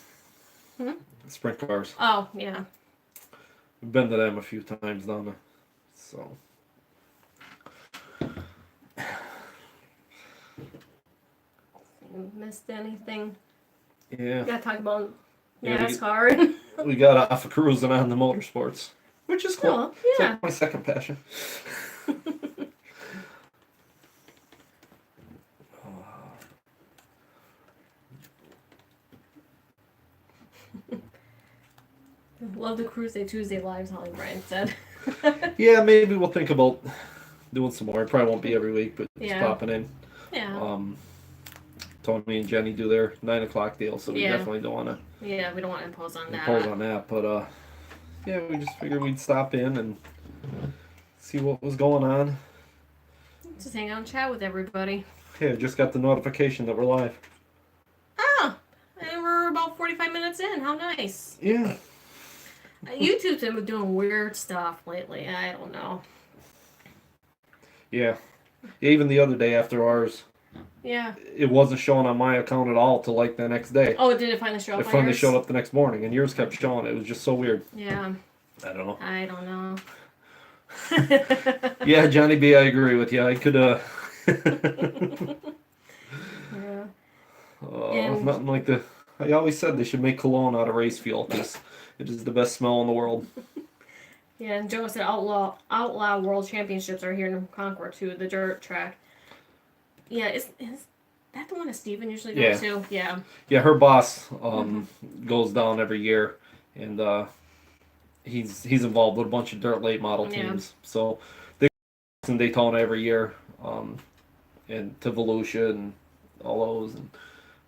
Sprint cars. Oh, yeah. We've been to them a few times down there. So. Missed anything? Yeah. We gotta talk about NASCAR. We got off of cruising on the motorsports, which is cool. Oh, It's yeah. like my second passion. Love the Cruiseday Tuesday lives, Holly Bryan said. Yeah, maybe we'll think about doing some more. It probably won't be every week, but just Yeah. popping in. Yeah. Tony and Jenny do their 9 o'clock deal, so we definitely don't want to Yeah, we don't want to impose on that. impose on that. But yeah, we just figured we'd stop in and see what was going on. Just hang out and chat with everybody. Yeah, just got the notification that we're live. Oh, and we're about 45 minutes in. How nice. Yeah. YouTube's been doing weird stuff lately. I don't know. Yeah. Even the other day after ours, Yeah. it wasn't showing on my account at all till like the next day. Oh, did it finally show up? It on finally yours? showed up the next morning, and yours kept showing. It was just so weird. Yeah. I don't know. I don't know. Yeah, Johnny B, I agree with you. I could, Yeah. nothing like the... I always said they should make cologne out of race fuel, because it is the best smell in the world. Yeah, and Joe said Outlaw World Championships are here in Concord too, the dirt track. Yeah, is that the one that Steven usually goes to? Yeah. Yeah, her boss goes down every year, and he's involved with a bunch of dirt late model teams. So they go in Daytona every year, and to Volusia and all those, and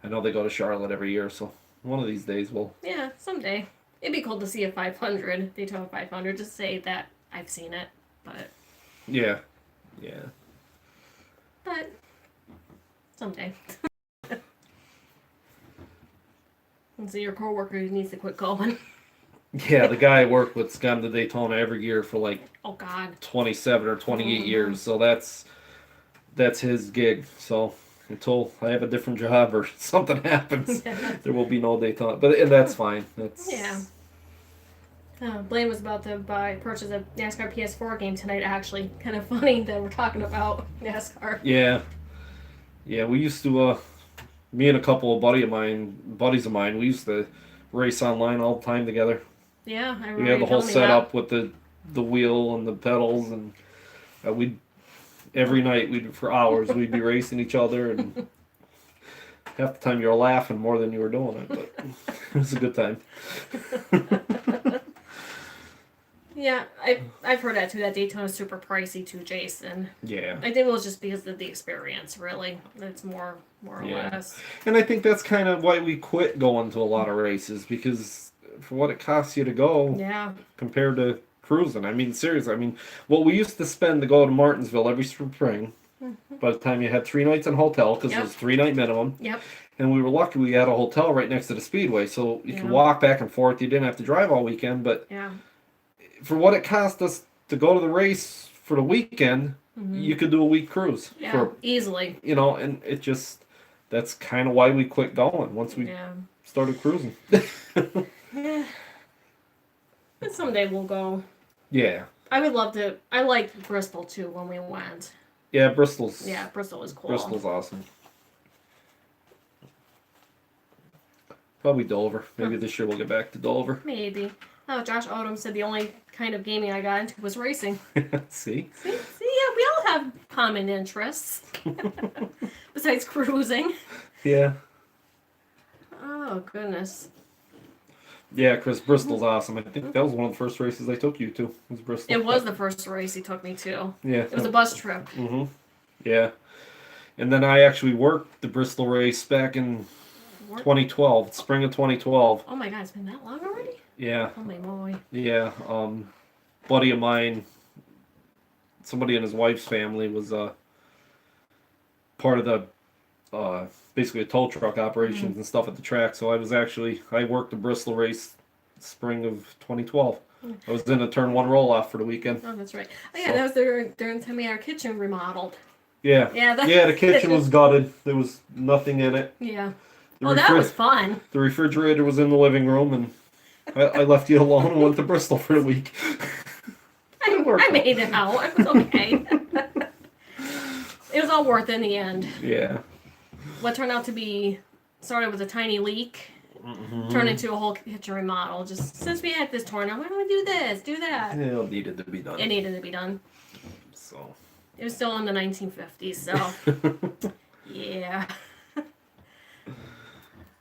I know they go to Charlotte every year. So one of these days we'll. Yeah, someday. It'd be cool to see a 500, Daytona 500, just say that I've seen it, but... Yeah. But, someday. And so your coworker needs to quit going. Yeah, the guy I work with's gone to Daytona every year for like Oh, God. 27 or 28 years, so that's that's his gig. So until I have a different job or something happens, there will be no Daytona. And that's fine. That's Yeah. Blaine was about to purchase a NASCAR PS4 game tonight. Actually, kind of funny that we're talking about NASCAR. Yeah. Yeah, we used to. Me and a couple of buddies of mine, we used to race online all the time together. Yeah, I remember. We had the whole you telling me setup with the wheel and the pedals, and we'd every night for hours we'd be racing each other, and half the time you were laughing more than you were doing it, but it was a good time. Yeah, I've heard that too. That Daytona's super pricey too, Jason. Yeah. I think it was just because of the experience. Really, it's more or less. And I think that's kind of why we quit going to a lot of races, because for what it costs you to go, Yeah. compared to cruising. I mean, seriously. I mean, what we used to spend to go to Martinsville every spring. By the time you had 3 nights in a hotel, because it was 3-night minimum. Yep. And we were lucky we had a hotel right next to the speedway, so you could walk back and forth. You didn't have to drive all weekend, but for what it cost us to go to the race for the weekend, you could do a week cruise. Yeah, easily. You know, and it just, that's kind of why we quit going once we started cruising. Yeah. And someday we'll go. Yeah. I would love to. I liked Bristol too when we went. Yeah, Bristol was cool. Bristol's awesome. Probably Dover. Maybe this year we'll get back to Dover. Maybe. Oh, Josh Odom said the only kind of gaming I got into was racing. See? See, yeah, we all have common interests. Besides cruising. Yeah. Oh, goodness. Yeah, Chris, Bristol's awesome. I think that was one of the first races I took you to. Was Bristol. It was the first race he took me to. Yeah. It was a bus trip. Mm-hmm. Yeah. And then I actually worked the Bristol race back in 2012, spring of 2012. Oh my God, it's been that long already? Yeah. Holy moly. Yeah. Buddy of mine, somebody in his wife's family was part of the basically a tow truck operations and stuff at the track. So I worked the Bristol race spring of 2012. I was in a turn 1 roll off for the weekend. Oh, that's right. Oh yeah, that was during the time we had our kitchen remodeled. Yeah. Yeah. The kitchen was gutted. There was nothing in it. Yeah. That was fun. The refrigerator was in the living room, and I left you alone and went to Bristol for a week. I made it out. It was okay. It was all worth it in the end. Yeah. What turned out to be started with a tiny leak, turned into a whole kitchen remodel. Just since we had this torn, why don't we do this, do that? It needed to be done. It needed to be done. So. It was still in the 1950s, so yeah.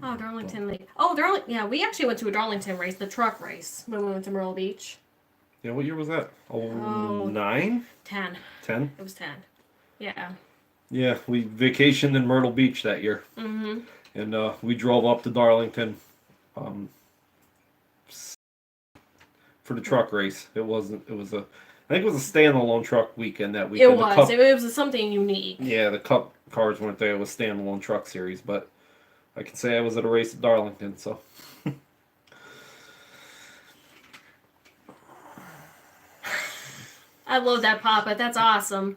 Oh, Darlington Lake. Oh, yeah, we actually went to a Darlington race, the truck race, when we went to Myrtle Beach. Yeah, what year was that? 09? 10. 10? It was 10. Yeah. Yeah, we vacationed in Myrtle Beach that year. Mm-hmm. And we drove up to Darlington for the truck race. I think it was a standalone truck weekend that weekend. It was something unique. Yeah, the Cup cars weren't there. It was standalone truck series, but I can say I was at a race at Darlington, so. I love that pop-up. That's awesome.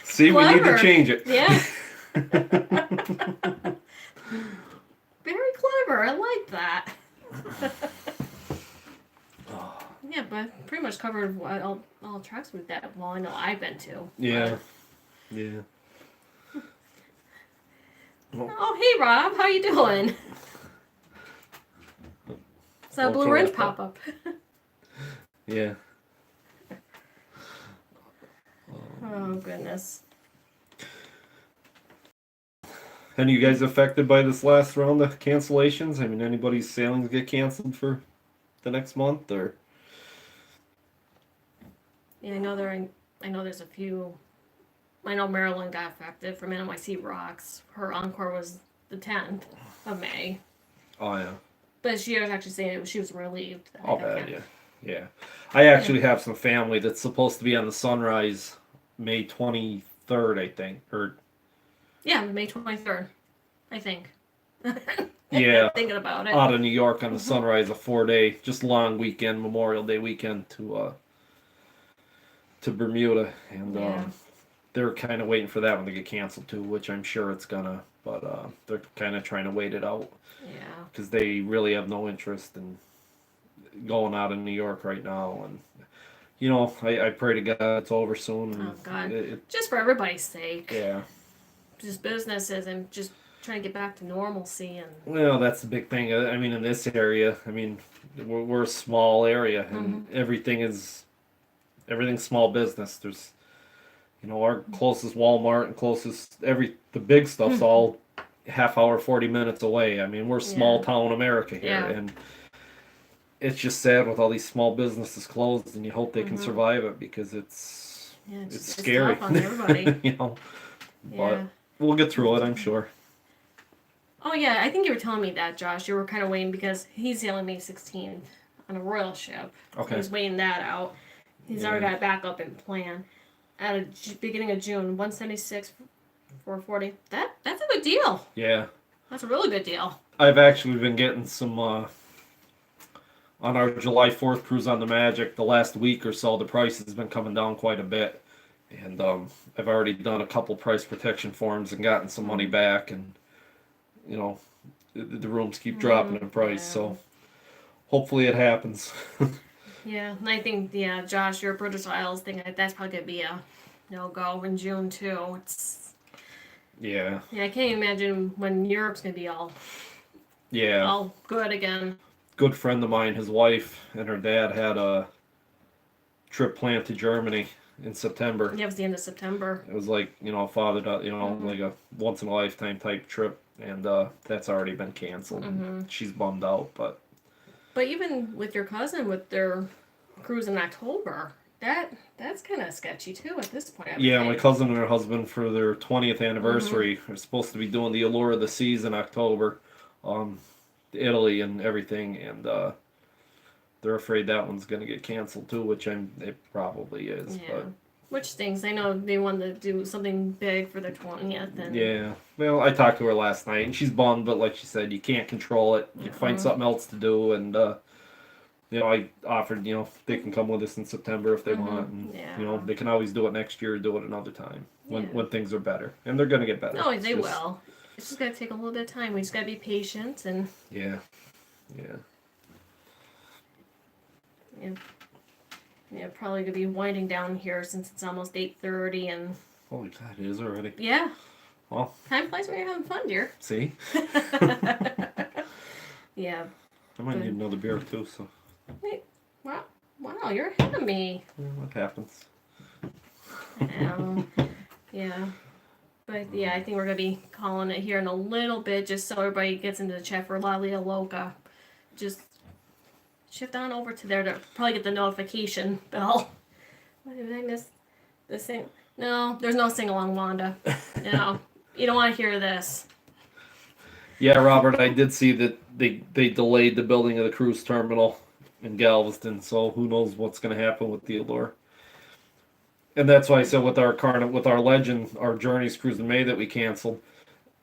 See, we need to change it. Yeah. Very clever. I like that. Yeah, but pretty much covered all tracks with that. Well, I know I've been to. Yeah. Yeah. Oh, hey, Rob. How you doing? It's that Blue Ridge pop-up. Yeah. Oh, goodness. Any of you guys affected by this last round of cancellations? I mean, anybody's sailings get canceled for the next month, or? Yeah, I know there's a few. I know Marilyn got affected from NYC Rocks. Her encore was the 10th of May. Oh, yeah. But she was actually saying she was relieved. Oh, bad, yeah. Yeah. I actually have some family that's supposed to be on the Sunrise May 23rd, I think. Yeah, May 23rd, I think. Yeah. Thinking about it. Out of New York on the Sunrise, a 4-day, just long weekend, Memorial Day weekend to Bermuda. And they're kind of waiting for that one to get canceled too, which I'm sure it's gonna. But they're kind of trying to wait it out Yeah. because they really have no interest in going out in New York right now. And I pray to God it's over soon. Oh God. It, Just for everybody's sake. yeah. Just businesses and just trying to get back to normalcy and. Well, that's the big thing. I mean, in this area, I mean, we're a small area, and everything's small business. There's, our closest Walmart and the big stuff's all half hour, 40 minutes away. I mean, we're small town America here, and it's just sad with all these small businesses closed, and you hope they can survive it because it's scary. It's tough on everybody. But we'll get through it, I'm sure. Oh yeah, I think you were telling me that, Josh. You were kind of waiting because he's sailing May 16th on a royal ship. Okay. So he's waiting that out. He's already got a backup in plan. At the beginning of June, 176, 440. That's a good deal. Yeah. That's a really good deal. I've actually been getting some on our July 4th cruise on the Magic. The last week or so, the price has been coming down quite a bit, and I've already done a couple price protection forms and gotten some money back, and the rooms keep dropping in price, so hopefully it happens. Yeah, and I think, Josh, your British Isles thing, that's probably going to be a no-go in June, too. Yeah, I can't imagine when Europe's going to be all good again. Good friend of mine, his wife and her dad had a trip planned to Germany in September. Yeah, it was the end of September. It was like, father, like a once-in-a-lifetime type trip, and that's already been canceled. She's bummed out, but even with your cousin, with their cruise in October, that's kind of sketchy, too, at this point. Yeah, my cousin and her husband, for their 20th anniversary, are supposed to be doing the Allure of the Seas in October, Italy and everything, and they're afraid that one's going to get canceled, too, which it probably is. Yeah. But Which stinks. I know they wanted to do something big for their 20th. And yeah. Well, I talked to her last night, and she's bummed, but like she said, you can't control it. You find something else to do, and I offered, they can come with us in September if they want, and they can always do it next year or do it another time when things are better, and they're gonna get better. No, they will. It's just gotta take a little bit of time. We just gotta be patient and. Yeah. Yeah, probably gonna be winding down here since it's almost 8:30 and. Holy God, it is already. Yeah. Well. Time flies when you're having fun, dear. See. Yeah. I might need another beer too. So. Wait. Wow, you're ahead of me. Yeah, what happens? Yeah. But yeah, I think we're gonna be calling it here in a little bit, just so everybody gets into the chat for La Lia Loca. Just shift on over to there to probably get the notification bell. What did I miss? The sing? No, there's no sing along, Wanda. No, you don't want to hear this. Yeah, Robert, I did see that they delayed the building of the cruise terminal in Galveston, so who knows what's going to happen with the Allure. And that's why I said with our Legend, our Journeys cruise in May that we canceled,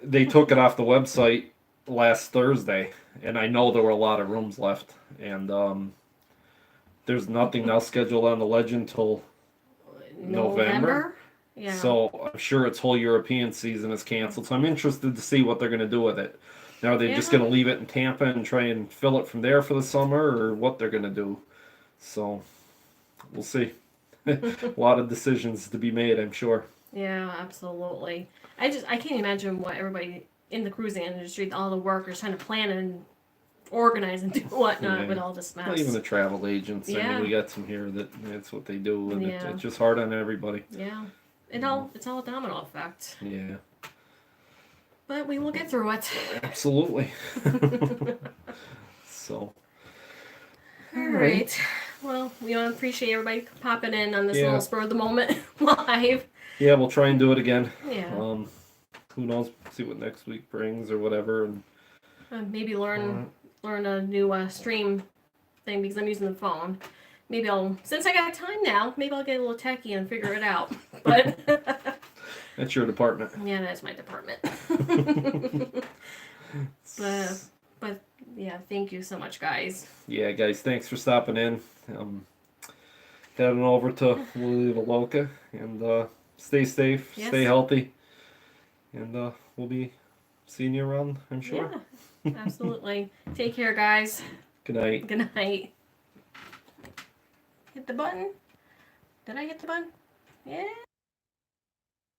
they took it off the website last Thursday, and I know there were a lot of rooms left, and there's nothing now scheduled on the Legend till November. Yeah. So I'm sure its whole European season is canceled. So I'm interested to see what they're going to do with it. Now, are they just going to leave it in Tampa and try and fill it from there for the summer, or what they're going to do? So we'll see. A lot of decisions to be made, I'm sure. Yeah, absolutely. I can't imagine what everybody in the cruising industry, all the workers trying to plan and organize and do whatnot with all this mess. Well, even the travel agents. I mean, we got some here that's what they do, and it's just hard on everybody. Yeah. It's all a domino effect. Yeah. But we will get through it. Absolutely. So. All right. Well, we appreciate everybody popping in on this little spur of the moment live. Yeah, we'll try and do it again. Yeah. Who knows? See what next week brings or whatever, and maybe learn a new stream thing because I'm using the phone. Maybe since I got time now, maybe I'll get a little techie and figure it out. But that's your department. Yeah, that's my department. But yeah, thank you so much, guys. Yeah, guys, thanks for stopping in. Heading over to La Lia Loca, and stay safe, Yes. stay healthy, and we'll be seeing you around, I'm sure. Yeah, absolutely. Take care, guys. Good night. Good night. Hit the button. Did I hit the button? Yeah.